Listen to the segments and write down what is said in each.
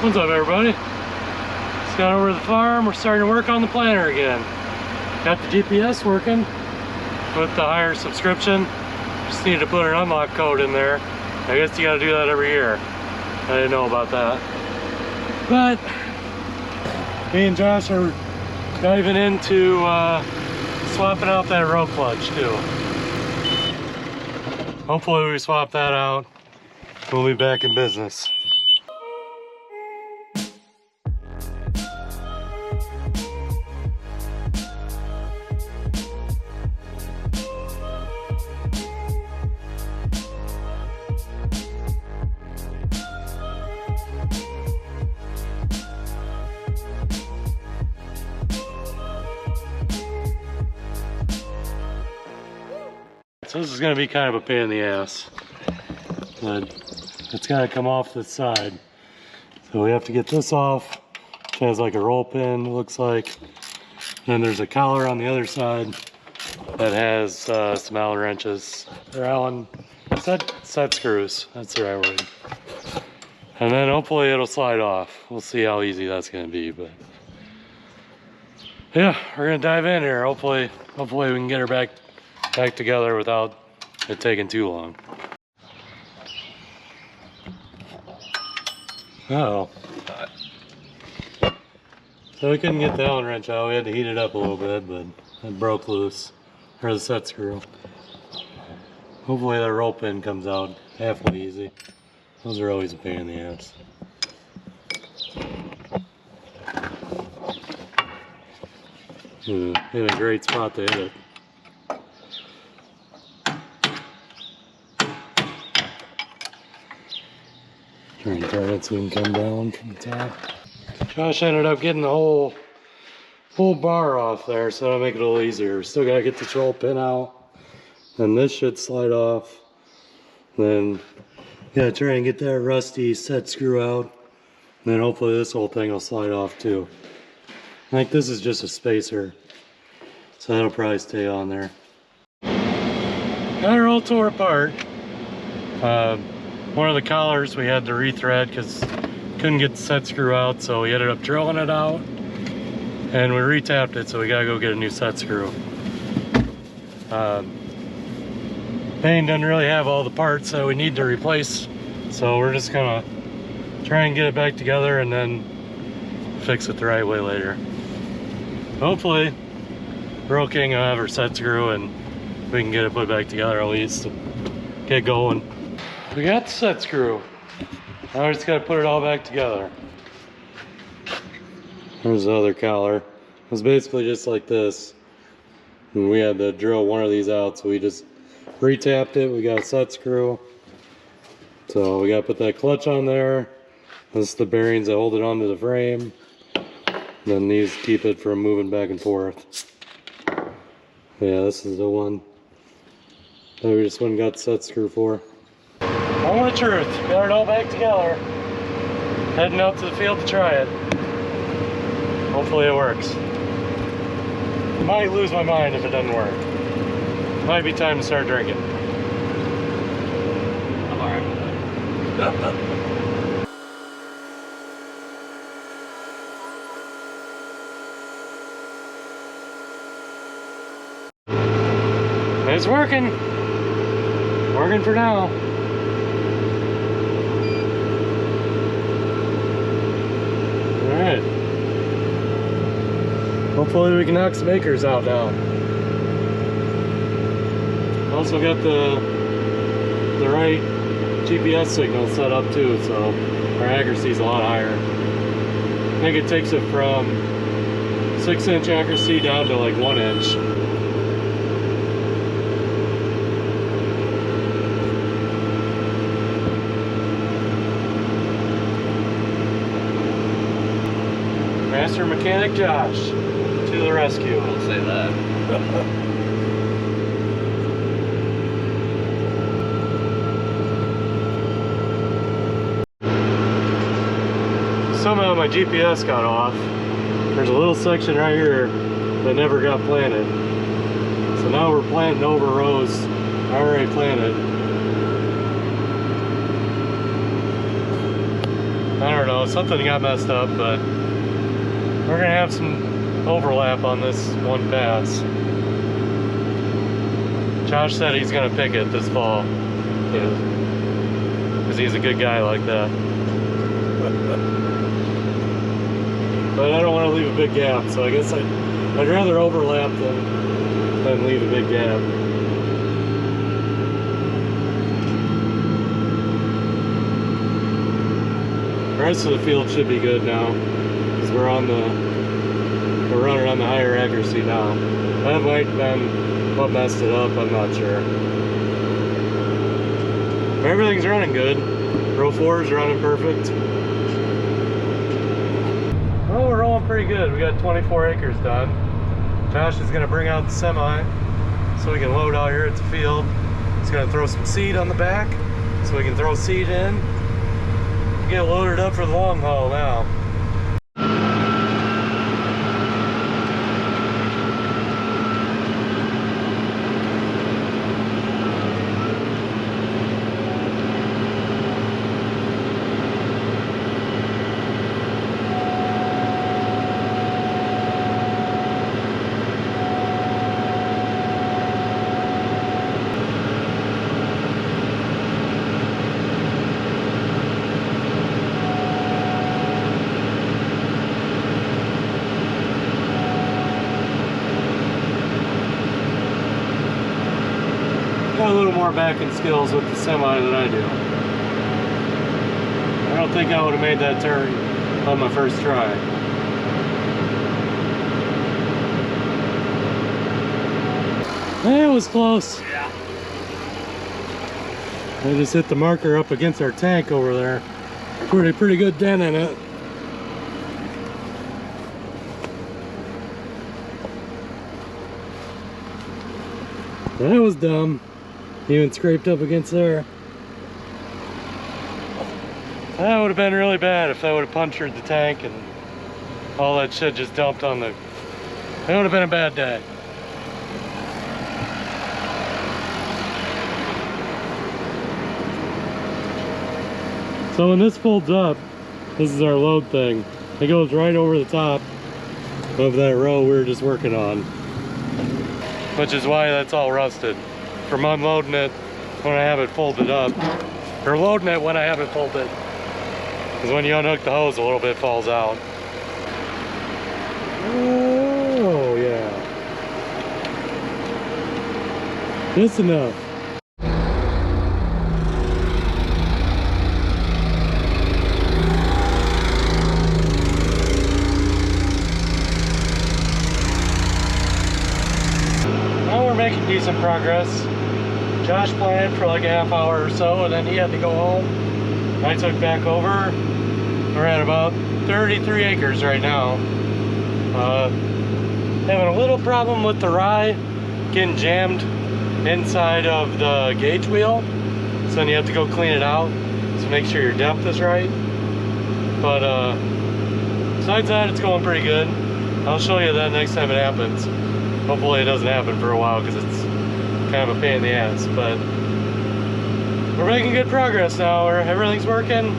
What's up, everybody? Just got over to the farm. We're starting to work on the planter again. Got the GPS working with the higher subscription. Just need to put an unlock code in there. I guess you got to do that every year. I didn't know about that. But me and Josh are diving into swapping out that row clutch too. Hopefully we swap that out. We'll be back in business. So this is going to be kind of a pain in the ass, but it's got to come off this side. So we have to get this off, which has like a roll pin, it looks like. And there's a collar on the other side that has some Allen wrenches, or Allen set screws, that's the right word. And then hopefully it'll slide off. We'll see how easy that's going to be, but yeah, we're going to dive in here. Hopefully we can get her back together without it taking too long. Uh-oh. So we couldn't get the Allen wrench out. We had to heat it up a little bit, but it broke loose. Or the set screw. Hopefully that roll pin comes out halfway easy. Those are always a pain in the ass. In a great spot to hit it. Try and turn it so we can come down from the top. Josh ended up getting the whole bar off there, so that'll make it a little easier. Still gotta get this roll pin out, and this should slide off. Then gotta try and get that rusty set screw out. And then hopefully this whole thing will slide off too. Like this is just a spacer, so that'll probably stay on there. Got her all tore apart. One of the collars we had to rethread because couldn't get the set screw out, so we ended up drilling it out and we retapped it, so we gotta go get a new set screw. Payne doesn't really have all the parts that we need to replace, so we're just gonna try and get it back together and then fix it the right way later. Hopefully Rural King will have her set screw and we can get it put back together at least to get going. We got the set screw. Now we just gotta put it all back together. There's the other collar. It was basically just like this. And we had to drill one of these out, so we just retapped it. We got a set screw. So we gotta put that clutch on there. This is the bearings that hold it onto the frame. And then these keep it from moving back and forth. Yeah, this is the one that we just went and got the set screw for. Only the truth. Got it all back together. Heading out to the field to try it. Hopefully it works. Might lose my mind if it doesn't work. Might be time to start drinking. I'm alright with that. It's working. Working for now. Alright. Hopefully we can knock some acres out now. Also got the right GPS signal set up too, so our accuracy is a lot higher. I think it takes it from 6-inch accuracy down to like 1 inch. Master Mechanic Josh to the rescue. Don't say that. Somehow my GPS got off. There's a little section right here that never got planted. So now we're planting over rows already planted. I don't know. know, something got messed up, but we're gonna have some overlap on this one pass. Josh said he's gonna pick it this fall, because he's a good guy like that. But I don't want to leave a big gap, so I guess I'd rather overlap than leave a big gap. The rest of the field should be good now, because we're running on the higher accuracy now. That might have been what messed it up, I'm not sure. But everything's running good. Row 4 is running perfect. Well, we're rolling pretty good. We got 24 acres done. Josh is going to bring out the semi so we can load out here at the field. He's going to throw some seed on the back so we can throw seed in. Get loaded up for the long haul now. Got a little more backing skills with the semi than I do. I don't think I would have made that turn on my first try. It was close. Yeah. I just hit the marker up against our tank over there. Pretty good dent in it. That was dumb. Even scraped up against there. That would have been really bad if that would have punctured the tank and all that shit just dumped on the... That would have been a bad day. So when this folds up, this is our load thing. It goes right over the top of that row we were just working on. Which is why that's all rusted. From unloading it when I have it folded up, or loading it when I have it folded. Because when you unhook the hose, a little bit falls out. Oh yeah. Just enough. Now we're making decent progress. Josh planned for like a half hour or so, and then he had to go home. I took back over. We're at about 33 acres right now. Having a little problem with the rye getting jammed inside of the gauge wheel, so then you have to go clean it out, so make sure your depth is right. But besides that, it's going pretty good. I'll show you that next time it happens. Hopefully it doesn't happen for a while, because it's kind of a pain in the ass, but we're making good progress now. Everything's working.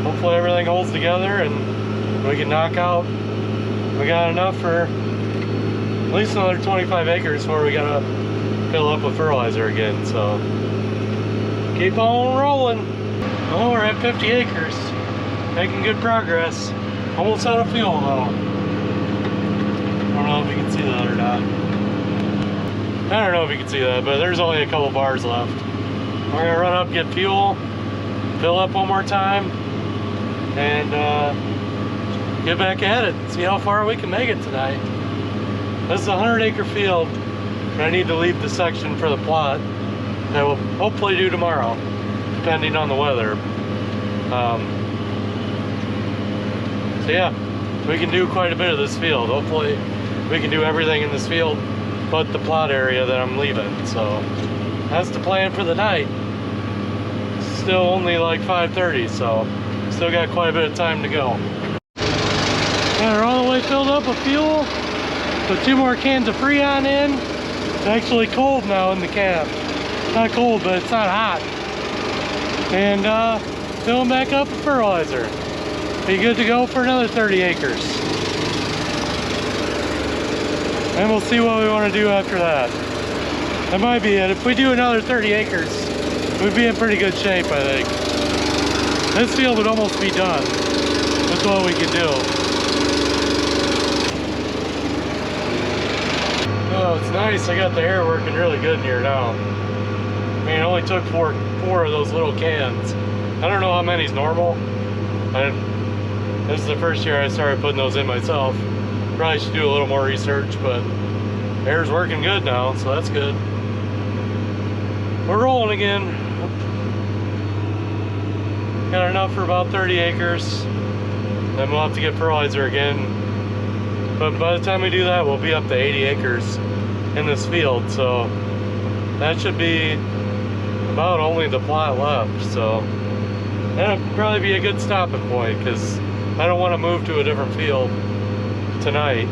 Hopefully everything holds together and we can knock out. We got enough for at least another 25 acres before we gotta fill up with fertilizer again, so keep on rolling. Oh, we're at 50 acres. Making good progress. Almost out of fuel though. I don't know if you can see that or not. I don't know if you can see that, but there's only a couple bars left. We're gonna run up, get fuel, fill up one more time, and get back at it. See how far we can make it tonight. This is a 100-acre field, and I need to leave the section for the plot that we'll hopefully do tomorrow, depending on the weather. So yeah, we can do quite a bit of this field. Hopefully we can do everything in this field but the plot area that I'm leaving. So that's the plan for the night. Still only like 5:30, so still got quite a bit of time to go. Yeah, we're all the way filled up with fuel. Put 2 more cans of Freon in. It's actually cold now in the cab. Not cold, but it's not hot. And fill them back up with fertilizer. be good to go for another 30 acres. And we'll see what we want to do after that. That might be it. If we do another 30 acres, we'd be in pretty good shape, I think. This field would almost be done with what we can do. Oh, it's nice. I got the air working really good in here now. I mean, it only took four of those little cans. I don't know how many's normal. This is the first year I started putting those in myself. Probably should do a little more research, but air's working good now, so that's good. We're rolling again. Got enough for about 30 acres. Then we'll have to get fertilizer again. But by the time we do that, we'll be up to 80 acres in this field, so that should be about only the plot left. So that'll probably be a good stopping point, because I don't want to move to a different field tonight.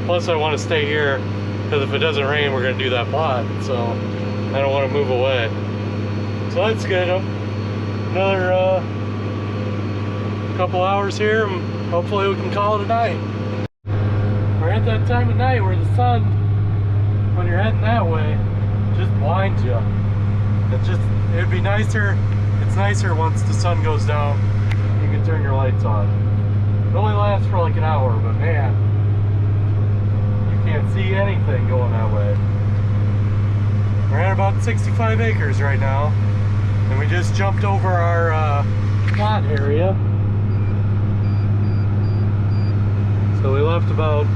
Plus I want to stay here, because if it doesn't rain, we're going to do that plot, so I don't want to move away. So that's good. Another couple hours here, and hopefully we can call it a night. We're at that time of night where the sun, when you're heading that way, just blinds you. It'd be nicer. It's nicer once the sun goes down. You can turn your lights on. It only lasts for like an hour, but man, you can't see anything going that way. We're at about 65 acres right now, and we just jumped over our plot area. So we left about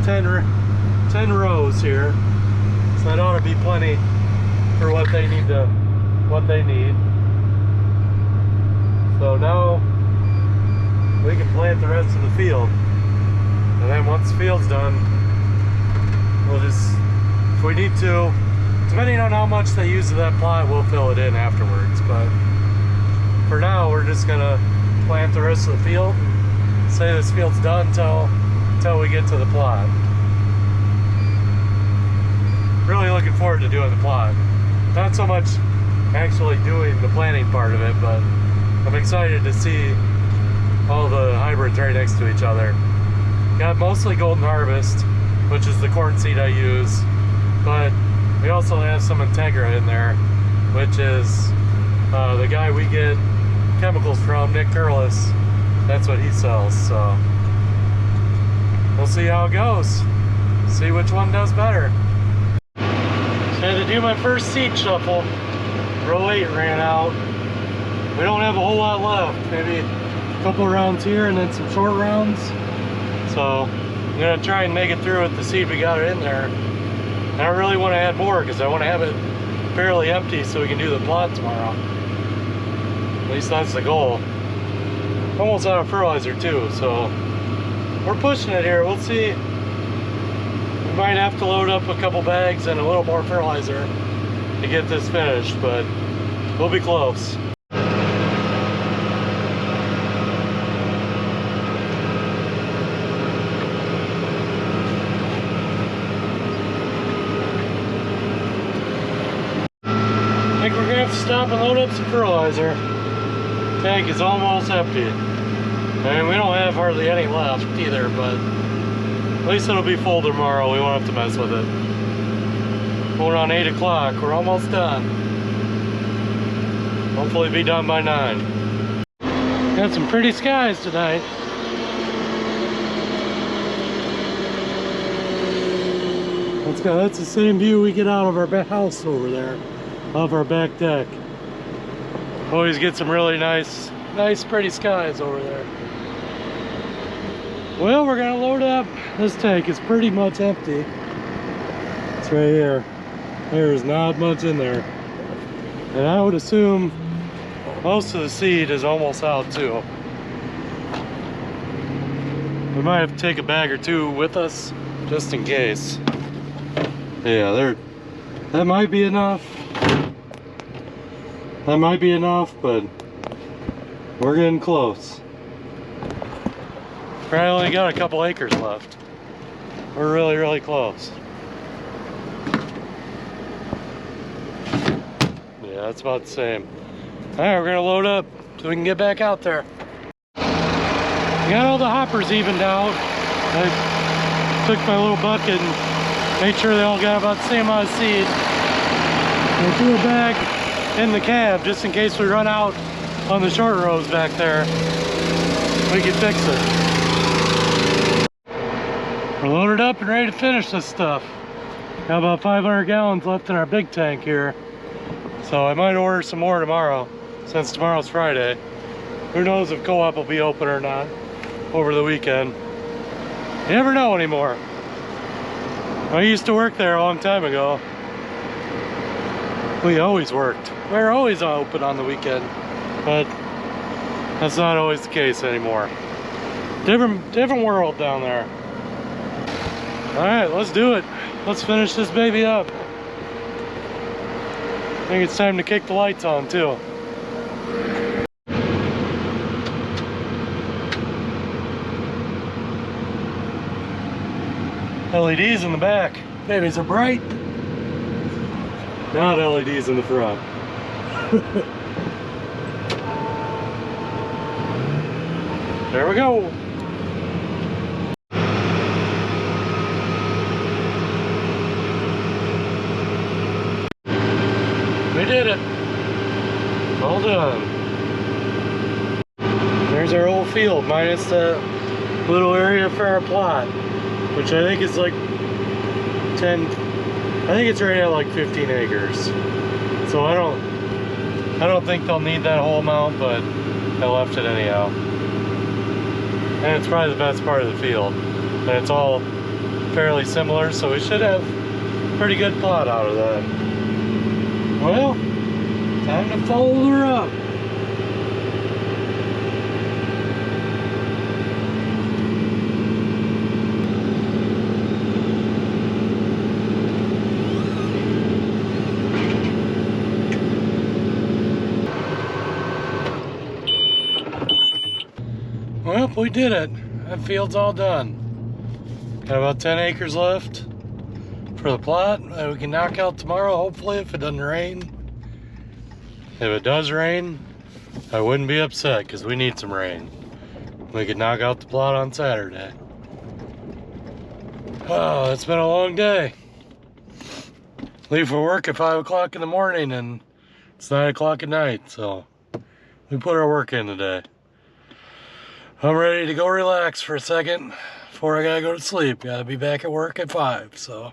10 rows here, so that ought to be plenty for what they need. So now we can plant the rest of the field, and then once the field's done, we'll just, if we need to, depending on how much they use of that plot, we'll fill it in afterwards. But for now, we're just gonna plant the rest of the field and say this field's done until we get to the plot. Really looking forward to doing the plot. Not so much actually doing the planting part of it, but I'm excited to see all the hybrids right next to each other. Got mostly Golden Harvest, which is the corn seed I use, but we also have some Integra in there, which is the guy we get chemicals from, Nick Curlis. That's what he sells, so we'll see how it goes. See which one does better. So I had to do my first seed shuffle. Row 8 ran out. We don't have a whole lot left, maybe a couple rounds here and then some short rounds. So I'm gonna try and make it through with the seed we got in there. And I really want to add more because I want to have it fairly empty so we can do the plot tomorrow. At least that's the goal. Almost out of fertilizer too, so we're pushing it here. We'll see. We might have to load up a couple bags and a little more fertilizer to get this finished, but we'll be close. I think we're gonna have to stop and load up some fertilizer. Tank is almost empty. I mean, we don't have hardly any left either, but at least it'll be full tomorrow. We won't have to mess with it. Going on 8 o'clock, we're almost done. Hopefully be done by 9. Got some pretty skies tonight. That's the same view we get out of our house over there, off our back deck. Always get some really nice pretty skies over there. Well, we're gonna load up. This tank is pretty much empty. It's right here. There is not much in there. And I would assume most of the seed is almost out too. We might have to take a bag or two with us, just in case. Yeah, that might be enough. That might be enough, but we're getting close. Probably only got a couple acres left. We're really, really close. Yeah, that's about the same. All right, we're gonna load up so we can get back out there. I got all the hoppers evened out. I took my little bucket and made sure they all got about the same amount of seed. And I threw a bag in the cab just in case we run out on the short rows back there. We can fix it. We're loaded up and ready to finish this stuff. Got about 500 gallons left in our big tank here. So I might order some more tomorrow, since tomorrow's Friday. Who knows if Co-op will be open or not over the weekend. You never know anymore. I used to work there a long time ago. We always worked. We were always open on the weekend, but that's not always the case anymore. Different world down there. All right, let's do it. Let's finish this baby up. I think it's time to kick the lights on too. LEDs in the back. Babies are bright. Not LEDs in the front. There we go. We did it. All done. There's our whole field, minus the little area for our plot, which I think is like 10, I think it's right at like 15 acres. So I don't think they'll need that whole amount, but I left it anyhow. And it's probably the best part of the field. And it's all fairly similar, so we should have pretty good plot out of that. Well, time to fold her up. Well, we did it. That field's all done. Got about 10 acres left for the plot that we can knock out tomorrow, hopefully, if it doesn't rain. If it does rain, I wouldn't be upset because we need some rain. We could knock out the plot on Saturday. Oh, it's been a long day. Leave for work at 5 o'clock in the morning and it's 9 o'clock at night, so we put our work in today. I'm ready to go relax for a second before I gotta go to sleep. Gotta be back at work at 5, so.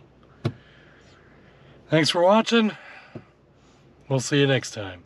Thanks for watching. We'll see you next time.